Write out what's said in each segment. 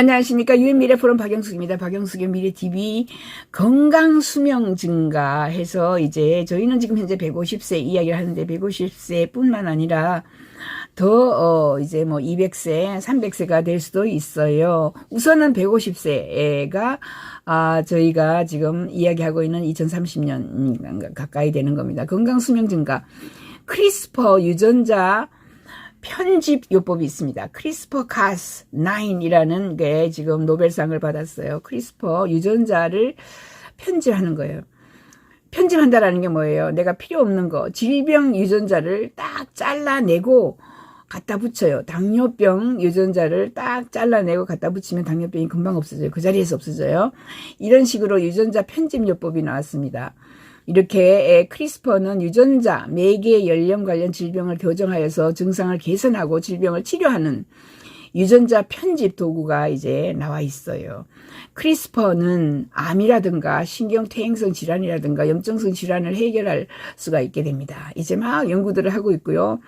안녕하십니까. 유엔미래 포럼 박영숙입니다. 박영숙의 미래TV 건강 수명 증가해서 이제 저희는 지금 현재 150세 이야기를 하는데 150세 뿐만 아니라 더 이제 뭐 200세, 300세가 될 수도 있어요. 우선은 150세가 저희가 지금 이야기하고 있는 2030년 가까이 되는 겁니다. 건강 수명 증가. 크리스퍼 유전자 편집 요법이 있습니다. 크리스퍼 cas9이라는 게 지금 노벨상을 받았어요. 크리스퍼 유전자를 편집하는 거예요. 편집한다라는 게 뭐예요? 내가 필요 없는 거, 질병 유전자를 딱 잘라내고 갖다 붙여요. 당뇨병 유전자를 딱 잘라내고 갖다 붙이면 당뇨병이 금방 없어져요. 그 자리에서 없어져요. 이런 식으로 유전자 편집 요법이 나왔습니다. 이렇게 크리스퍼는 유전자, 매개 연령 관련 질병을 교정하여서 증상을 개선하고 질병을 치료하는 유전자 편집 도구가 이제 나와 있어요. 크리스퍼는 암이라든가 신경퇴행성 질환이라든가 염증성 질환을 해결할 수가 있게 됩니다. 이제 막 연구들을 하고 있고요.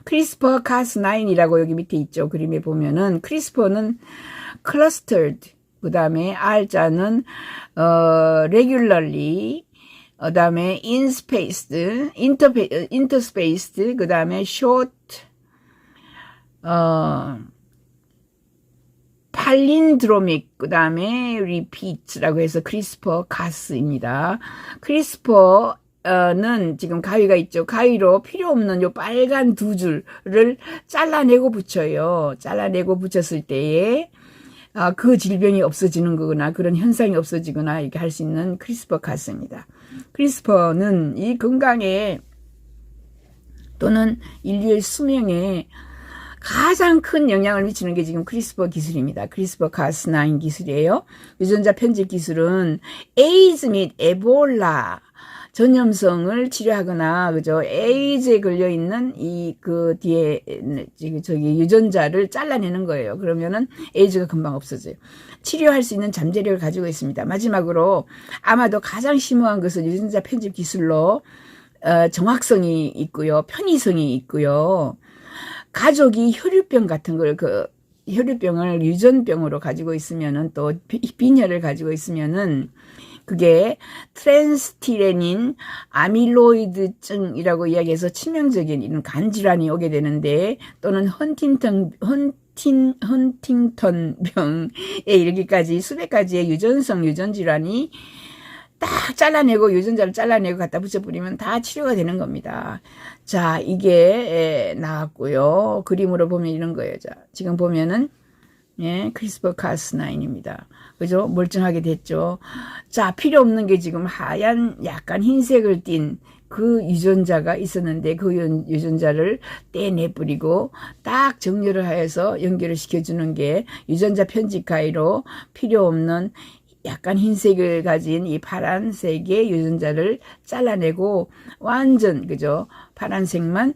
크리스퍼 cas9이라고 여기 밑에 있죠. 그림에 보면은 크리스퍼는 clustered, 그 다음에 R자는 regularly, 그 다음에 interspaced, 그 다음에 short, 팔린드로믹, 그 다음에 repeat라고 해서 크리스퍼 cas입니다. 크리스퍼는 지금 가위가 있죠. 가위로 필요 없는 요 빨간 두 줄을 잘라내고 붙여요. 잘라내고 붙였을 때에 그 질병이 없어지는 거거나 그런 현상이 없어지거나 이렇게 할 수 있는 크리스퍼 cas입니다. 크리스퍼는 이 건강에 또는 인류의 수명에 가장 큰 영향을 미치는 게 지금 크리스퍼 기술입니다. 크리스퍼 cas9 기술이에요. 유전자 편집 기술은 에이즈 및 에볼라 전염성을 치료하거나, 그죠? 에이즈에 걸려있는 그 뒤에, 저기 유전자를 잘라내는 거예요. 그러면은 에이즈가 금방 없어져요. 치료할 수 있는 잠재력을 가지고 있습니다. 마지막으로, 아마도 가장 심오한 것은 유전자 편집 기술로, 정확성이 있고요. 편의성이 있고요. 가족이 혈유병 같은 걸, 혈유병을 유전병으로 가지고 있으면은 또 빈혈을 가지고 있으면은 그게 트랜스티레닌 아밀로이드증이라고 이야기해서 치명적인 이런 간질환이 오게 되는데, 또는 헌팅턴병에 이르기까지 수백 가지의 유전성 유전질환이 딱 잘라내고 유전자를 잘라내고 갖다 붙여버리면 다 치료가 되는 겁니다. 자, 이게 나왔고요. 그림으로 보면 이런 거예요. 자, 지금 보면은 크리스퍼 cas9입니다. 그죠? 멀쩡하게 됐죠. 자, 필요 없는 게 지금 하얀 약간 흰색을 띤 그 유전자가 있었는데 그 유전자를 떼내버리고 딱 정렬을 하여서 연결을 시켜주는 게 유전자 편집 가위로 필요 없는 약간 흰색을 가진 이 파란색의 유전자를 잘라내고 완전, 그죠? 파란색만,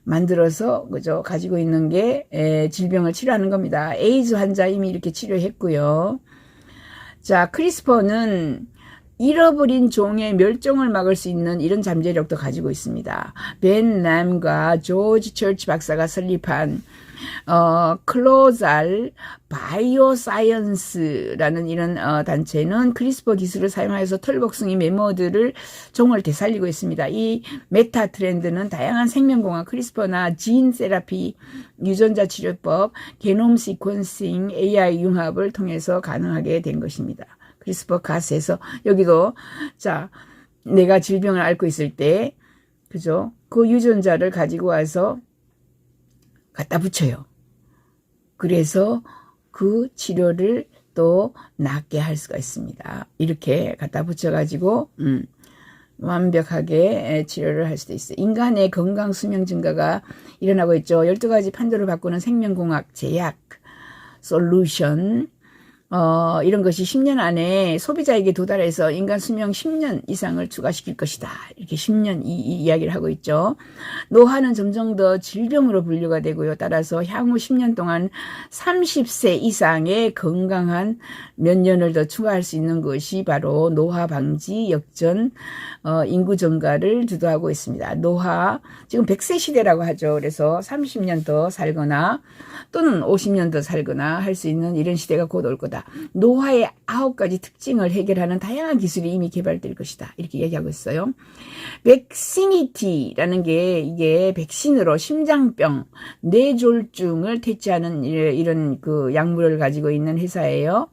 만들어서, 그죠? 가지고 있는 게, 질병을 치료하는 겁니다. 에이즈 환자 이미 이렇게 치료했고요. 자, 크리스퍼는 잃어버린 종의 멸종을 막을 수 있는 이런 잠재력도 가지고 있습니다. 벤 람과 조지 처치 박사가 설립한 클로잘 바이오사이언스라는 이런 단체는 크리스퍼 기술을 사용하여서 털복숭이 메모들을 종을 되살리고 있습니다. 이 메타 트렌드는 다양한 생명공학, 크리스퍼나 진 세라피, 유전자 치료법, 게놈 시퀀싱, AI 융합을 통해서 가능하게 된 것입니다. 크리스퍼 cas에서 여기도, 자, 내가 질병을 앓고 있을 때, 그죠? 그 유전자를 가지고 와서 갖다 붙여요. 그래서 그 치료를 또 낫게 할 수가 있습니다. 이렇게 갖다 붙여가지고 완벽하게 치료를 할 수도 있어요. 인간의 건강 수명 증가가 일어나고 있죠. 12가지 판도를 바꾸는 생명공학 제약 솔루션, 이런 것이 10년 안에 소비자에게 도달해서 인간 수명 10년 이상을 추가시킬 것이다. 이렇게 10년 이 이야기를 하고 있죠. 노화는 점점 더 질병으로 분류가 되고요. 따라서 향후 10년 동안 30세 이상의 건강한 몇 년을 더 추가할 수 있는 것이 바로 노화 방지 역전 인구 증가를 주도하고 있습니다. 노화, 지금 100세 시대라고 하죠. 그래서 30년 더 살거나 또는 50년 더 살거나 할 수 있는 이런 시대가 곧 올 거다. 노화의 9가지 특징을 해결하는 다양한 기술이 이미 개발될 것이다. 이렇게 얘기하고 있어요. 백시니티라는 게 이게 백신으로 심장병, 뇌졸중을 퇴치하는 이런 그 약물을 가지고 있는 회사예요.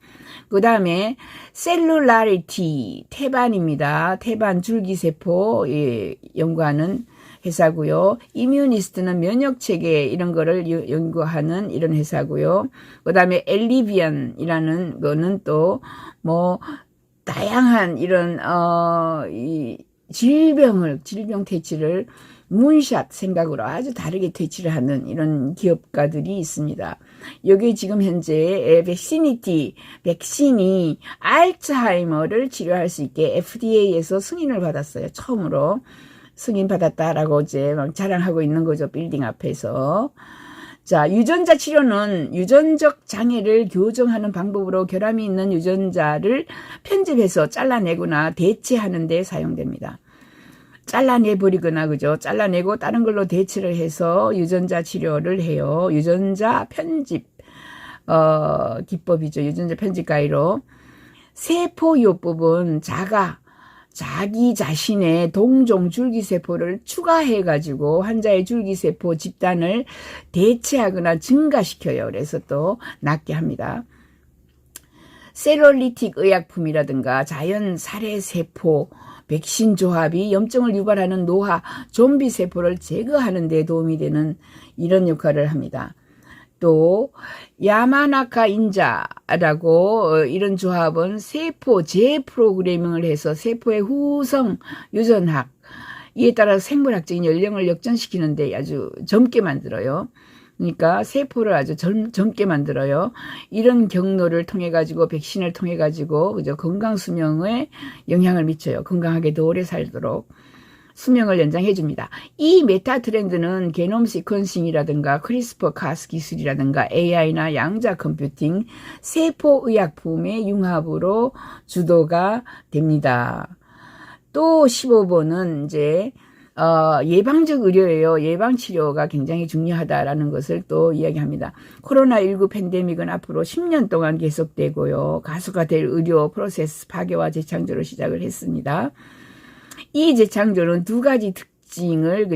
그 다음에 셀룰라리티, 태반입니다. 태반 줄기세포 연구하는 회사고요. 이뮤니스트는 면역체계 이런 거를 연구하는 이런 회사고요. 그 다음에 엘리비언이라는 거는 또 뭐 다양한 이런 이 질병 퇴치를 문샷 생각으로 아주 다르게 퇴치를 하는 이런 기업가들이 있습니다. 여기 지금 현재 백신이 알츠하이머를 치료할 수 있게 FDA에서 승인을 받았어요. 처음으로 승인받았다라고 이제 막 자랑하고 있는 거죠. 빌딩 앞에서. 자, 유전자 치료는 유전적 장애를 교정하는 방법으로 결함이 있는 유전자를 편집해서 잘라내거나 대체하는 데 사용됩니다. 잘라내버리거나, 그죠? 잘라내고 다른 걸로 대체를 해서 유전자 치료를 해요. 유전자 편집, 기법이죠. 유전자 편집 가위로. 세포요법은 자기 자신의 동종 줄기세포를 추가해가지고 환자의 줄기세포 집단을 대체하거나 증가시켜요. 그래서 또 낫게 합니다. 셀룰리틱 의약품이라든가 자연 살해세포, 백신 조합이 염증을 유발하는 노화, 좀비 세포를 제거하는 데 도움이 되는 이런 역할을 합니다. 또 야마나카 인자라고 이런 조합은 세포 재프로그래밍을 해서 세포의 후성 유전학 이에 따라 생물학적인 연령을 역전시키는데 아주 젊게 만들어요. 그러니까 세포를 아주 젊게 만들어요. 이런 경로를 통해 가지고 백신을 통해 가지고 그죠? 건강 수명에 영향을 미쳐요. 건강하게 더 오래 살도록 수명을 연장해 줍니다. 이 메타 트렌드는 게놈 시퀀싱이라든가 크리스퍼 카스 기술이라든가 AI나 양자 컴퓨팅, 세포 의약품의 융합으로 주도가 됩니다. 또 15번은 이제 예방적 의료예요. 예방치료가 굉장히 중요하다라는 것을 또 이야기합니다. 코로나19 팬데믹은 앞으로 10년 동안 계속되고요. 가수가 될 의료 프로세스 파괴와 재창조를 시작을 했습니다. 이 재창조는 두 가지 특징을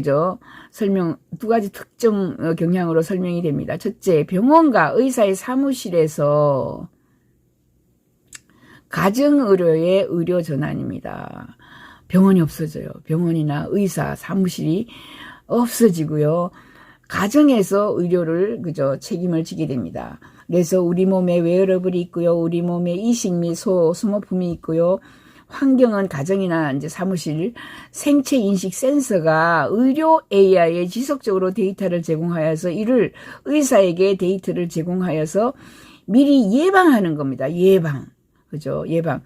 두 가지 특정 경향으로 설명이 됩니다. 첫째, 병원과 의사의 사무실에서 가정의료의 의료 전환입니다. 병원이 없어져요. 병원이나 의사 사무실이 없어지고요. 가정에서 의료를 책임을 지게 됩니다. 그래서 우리 몸에 웨어러블이 있고요. 우리 몸에 이식 및 소모품이 있고요. 환경은 가정이나 이제 사무실, 생체 인식 센서가 의료 AI에 지속적으로 데이터를 제공하여서 이를 의사에게 데이터를 제공하여서 미리 예방하는 겁니다. 예방. 그죠? 예방.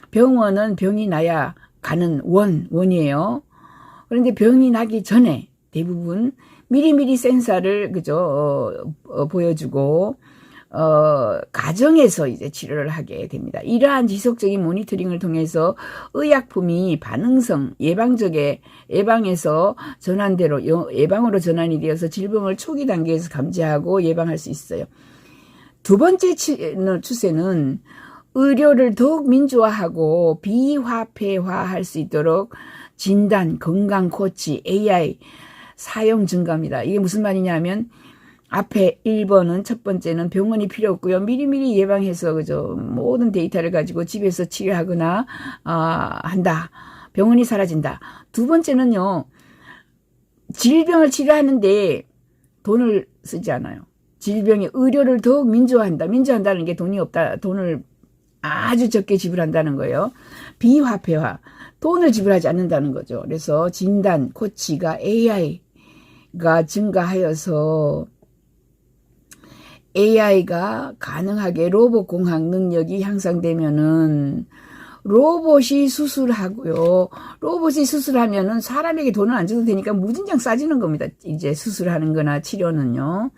병원은 병이 나야 가는 원이에요. 그런데 병이 나기 전에 대부분 미리미리 센서를 보여주고 가정에서 이제 치료를 하게 됩니다. 이러한 지속적인 모니터링을 통해서 의약품이 반응성, 예방에서 전환대로, 예방으로 전환이 되어서 질병을 초기 단계에서 감지하고 예방할 수 있어요. 두 번째 추세는 의료를 더욱 민주화하고 비화폐화할 수 있도록 진단, 건강 코치, AI 사용 증가입니다. 이게 무슨 말이냐면 앞에 1번은 첫 번째는 병원이 필요 없고요. 미리미리 예방해서 모든 데이터를 가지고 집에서 치료하거나 한다. 병원이 사라진다. 두 번째는요. 질병을 치료하는데 돈을 쓰지 않아요. 질병의 의료를 더욱 민주화한다. 민주화한다는 게 돈이 없다. 돈을 아주 적게 지불한다는 거예요. 비화폐화. 돈을 지불하지 않는다는 거죠. 그래서 진단, 코치가 AI가 증가하여서 AI가 가능하게 로봇 공학 능력이 향상되면은 로봇이 수술하고요. 로봇이 수술하면은 사람에게 돈을 안 줘도 되니까 무진장 싸지는 겁니다. 이제 수술하는 거나 치료는요.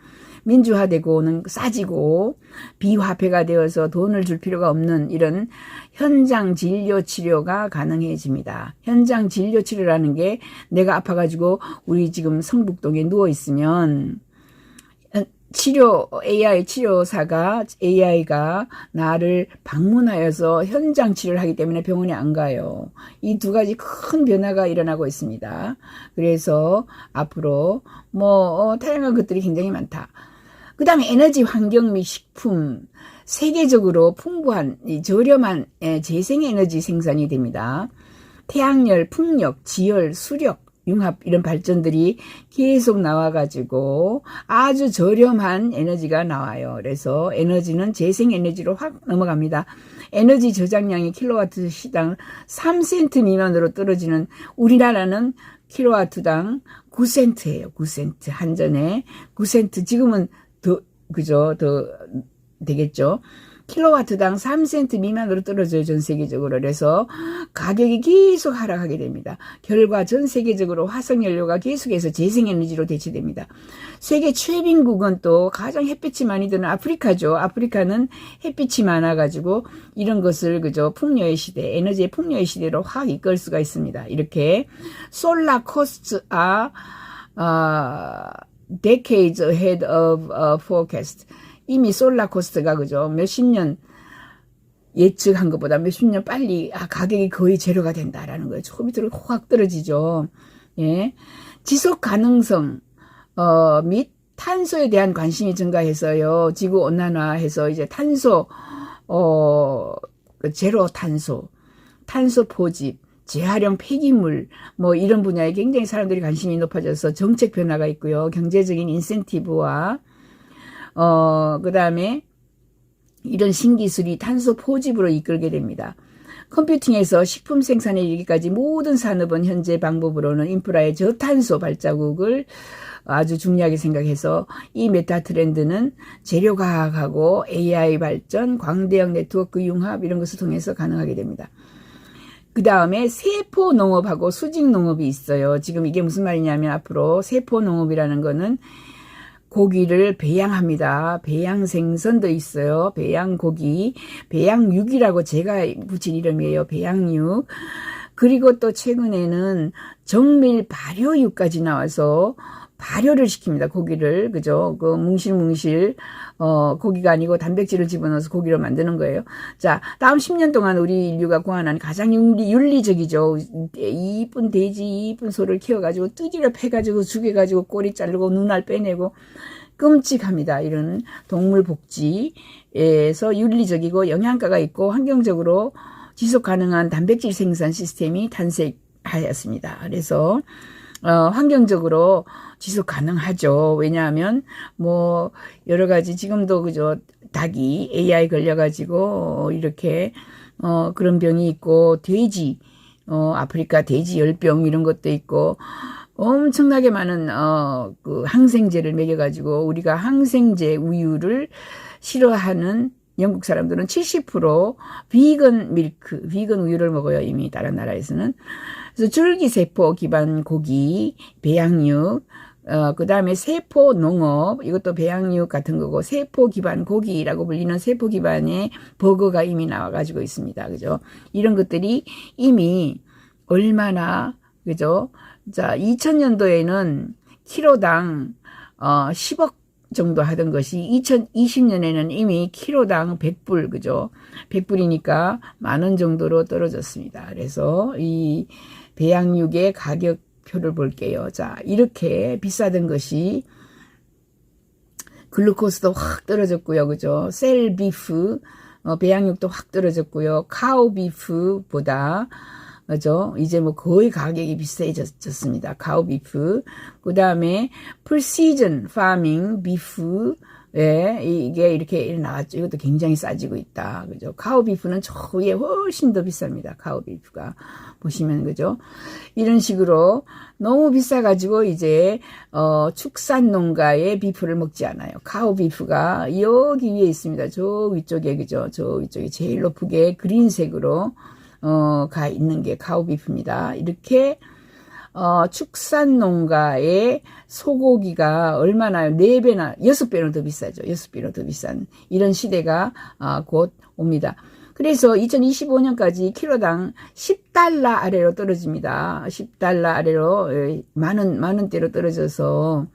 민주화되고는 싸지고 비화폐가 되어서 돈을 줄 필요가 없는 이런 현장 진료 치료가 가능해집니다. 현장 진료 치료라는 게 내가 아파가지고 우리 지금 성북동에 누워있으면 AI 치료사가 AI가 나를 방문하여서 현장 치료를 하기 때문에 병원에 안 가요. 이 두 가지 큰 변화가 일어나고 있습니다. 그래서 앞으로 다양한 것들이 굉장히 많다. 그 다음에 에너지 환경 및 식품 세계적으로 풍부한 저렴한 재생에너지 생산이 됩니다. 태양열, 풍력, 지열, 수력, 융합 이런 발전들이 계속 나와가지고 아주 저렴한 에너지가 나와요. 그래서 에너지는 재생에너지로 확 넘어갑니다. 에너지 저장량이 킬로와트 시당 3센트 미만으로 떨어지는 우리나라는 킬로와트당 9센트예요. 9센트 한전에 9센트 지금은 더 되겠죠. 킬로와트당 3센트 미만으로 떨어져요. 전 세계적으로. 그래서 가격이 계속 하락하게 됩니다. 결과 전 세계적으로 화석연료가 계속해서 재생에너지로 대체됩니다. 세계 최빈국은 또 가장 햇빛이 많이 드는 아프리카죠. 아프리카는 햇빛이 많아가지고 이런 것을 풍요의 시대, 에너지의 풍요의 시대로 확 이끌 수가 있습니다. 이렇게 solar costs are decades ahead of forecast. 이미 솔라 코스트가 몇십 년 예측한 것보다 몇십 년 빨리 가격이 거의 제로가 된다라는 거예요. 저 밑으로 확 떨어지죠. 예. 지속 가능성 및 탄소에 대한 관심이 증가해서요. 지구 온난화해서 이제 탄소 제로 탄소 포집, 재활용 폐기물 이런 분야에 굉장히 사람들이 관심이 높아져서 정책 변화가 있고요. 경제적인 인센티브와 그 다음에 이런 신기술이 탄소 포집으로 이끌게 됩니다. 컴퓨팅에서 식품 생산에 이르기까지 모든 산업은 현재 방법으로는 인프라의 저탄소 발자국을 아주 중요하게 생각해서 이 메타 트렌드는 재료과학하고 AI 발전, 광대형 네트워크 융합 이런 것을 통해서 가능하게 됩니다. 그 다음에 세포 농업하고 수직 농업이 있어요. 지금 이게 무슨 말이냐면 앞으로 세포 농업이라는 거는 고기를 배양합니다. 배양 생선도 있어요. 배양고기, 배양육이라고 제가 붙인 이름이에요. 배양육. 그리고 또 최근에는 정밀 발효육까지 나와서 발효를 시킵니다. 고기를. 그죠? 뭉실뭉실, 고기가 아니고 단백질을 집어넣어서 고기로 만드는 거예요. 자, 다음 10년 동안 우리 인류가 고안한 가장 윤리적이죠. 이쁜 돼지, 이쁜 소를 키워가지고 뚜디를 패가지고 죽여가지고 꼬리 자르고 눈알 빼내고 끔찍합니다. 이런 동물 복지에서 윤리적이고 영양가가 있고 환경적으로 지속 가능한 단백질 생산 시스템이 탄생하였습니다. 그래서 환경적으로 지속 가능하죠. 왜냐하면 여러 가지 지금도 닭이 AI 걸려가지고 이렇게 그런 병이 있고 돼지 아프리카 돼지 열병 이런 것도 있고 엄청나게 많은 항생제를 먹여가지고 우리가 항생제 우유를 싫어하는 영국 사람들은 70% 비건 밀크, 비건 우유를 먹어요. 이미 다른 나라에서는. 그래서 줄기세포 기반 고기, 배양육, 그 다음에 세포 농업, 이것도 배양육 같은 거고, 세포 기반 고기라고 불리는 세포 기반의 버거가 이미 나와가지고 있습니다. 그죠? 이런 것들이 이미 얼마나, 그죠? 자, 2000년도에는 키로당, 10억 정도 하던 것이 2020년에는 이미 키로당 100불, 그죠? 100불이니까 10,000원 정도로 떨어졌습니다. 그래서 이 배양육의 가격표를 볼게요. 자, 이렇게 비싸던 것이 글루코스도 확 떨어졌고요. 그죠? 셀비프, 배양육도 확 떨어졌고요. 카우비프보다 그죠? 이제 거의 가격이 비싸졌습니다. 카우비프. 그 다음에 프리시전 파밍 비프, 예, 이게 이렇게 나왔죠. 이것도 굉장히 싸지고 있다. 그죠? 카우비프는 저 위에 훨씬 더 비쌉니다. 카우비프가. 보시면, 그죠? 이런 식으로 너무 비싸가지고 이제, 축산 농가의 비프를 먹지 않아요. 카우비프가 여기 위에 있습니다. 저 위쪽에, 그죠? 저 위쪽에 제일 높게 그린색으로, 가 있는 게 카우비프입니다. 이렇게, 축산 농가의 소고기가 얼마나 4배나 6배나 더 비싸죠. 6배나 더 비싼 이런 시대가 곧 옵니다. 그래서 2025년까지 킬로당 10달러 아래로 떨어집니다. 10달러 아래로 만 원대로 떨어져서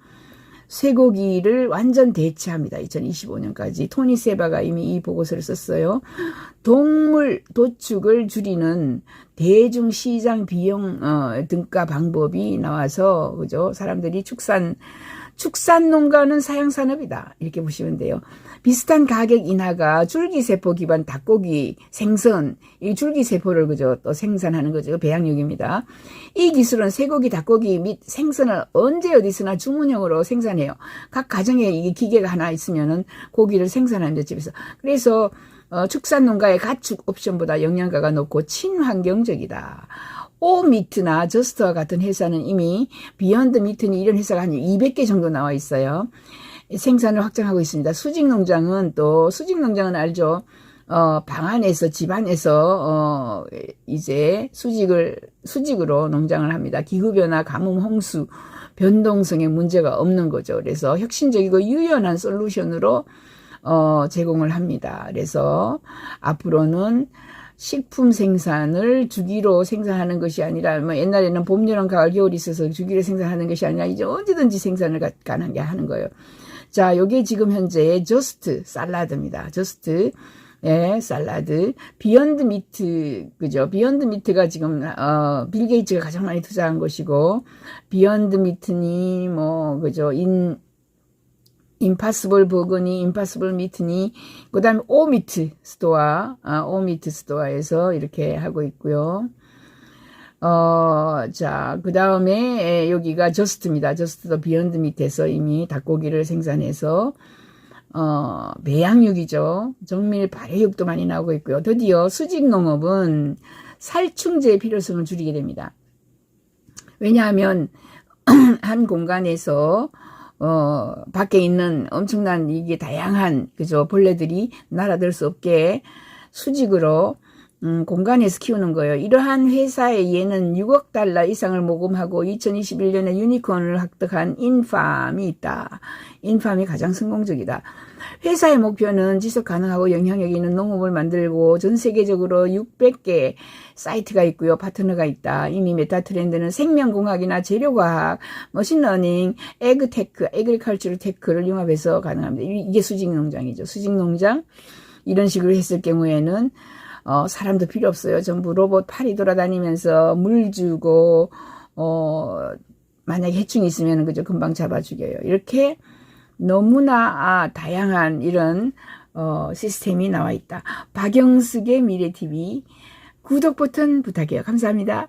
쇠고기를 완전 대체합니다. 2025년까지. 토니 세바가 이미 이 보고서를 썼어요. 동물 도축을 줄이는 대중시장 비용 등가 방법이 나와서 그죠? 사람들이 축산 농가는 사양산업이다. 이렇게 보시면 돼요. 비슷한 가격 인하가 줄기세포 기반 닭고기 생선, 이 줄기세포를 그죠? 또 생산하는 거죠. 배양육입니다. 이 기술은 쇠고기, 닭고기 및 생선을 언제 어디서나 주문형으로 생산해요. 각 가정에 이게 기계가 하나 있으면은 고기를 생산하는 집에서. 그래서 축산 농가의 가축 옵션보다 영양가가 높고 친환경적이다. 오미트나 저스트와 같은 회사는 이미 비욘드 미트니 이런 회사가 한 200개 정도 나와 있어요. 생산을 확장하고 있습니다. 수직 농장은 알죠. 방 안에서, 집 안에서, 이제 수직으로 농장을 합니다. 기후변화, 가뭄, 홍수, 변동성에 문제가 없는 거죠. 그래서 혁신적이고 유연한 솔루션으로, 제공을 합니다. 그래서 앞으로는 식품 생산을 주기로 생산하는 것이 아니라, 옛날에는 봄, 여름, 가을, 겨울이 있어서 주기로 생산하는 것이 아니라, 이제 언제든지 생산을 가능하게 하는 거예요. 자, 요게 지금 현재 저스트 샐러드입니다. 저스트, 예, 샐러드. 비욘드 미트, 그죠? 비욘드 미트가 지금, 빌 게이츠가 가장 많이 투자한 것이고, 비욘드 미트니, 그죠? 임파서블 버거니, 임파서블 미트니, 그 다음에 오미트 스토어에서 이렇게 하고 있고요. 자, 그 다음에 여기가 저스트입니다. 저스트도 비욘드 밑에서 이미 닭고기를 생산해서, 배양육이죠. 정밀 발효육도 많이 나오고 있고요. 드디어 수직농업은 살충제의 필요성을 줄이게 됩니다. 왜냐하면, 한 공간에서, 밖에 있는 엄청난 이게 다양한, 그죠, 벌레들이 날아들 수 없게 수직으로, 공간에서 키우는 거예요. 이러한 회사의 예는 6억 달러 이상을 모금하고 2021년에 유니콘을 획득한 인팜이 있다. 인팜이 가장 성공적이다. 회사의 목표는 지속 가능하고 영향력 있는 농업을 만들고 전 세계적으로 600개 사이트가 있고요. 파트너가 있다. 이미 메타 트렌드는 생명공학이나 재료과학, 머신러닝, 에그테크, 에그리컬처럴 테크를 융합해서 가능합니다. 이게 수직농장이죠. 수직농장 이런 식으로 했을 경우에는 사람도 필요 없어요. 전부 로봇 팔이 돌아다니면서 물 주고, 만약에 해충이 있으면 그죠, 금방 잡아 죽여요. 이렇게 너무나 다양한 이런, 시스템이 나와 있다. 박영숙의 미래TV 구독 버튼 부탁해요. 감사합니다.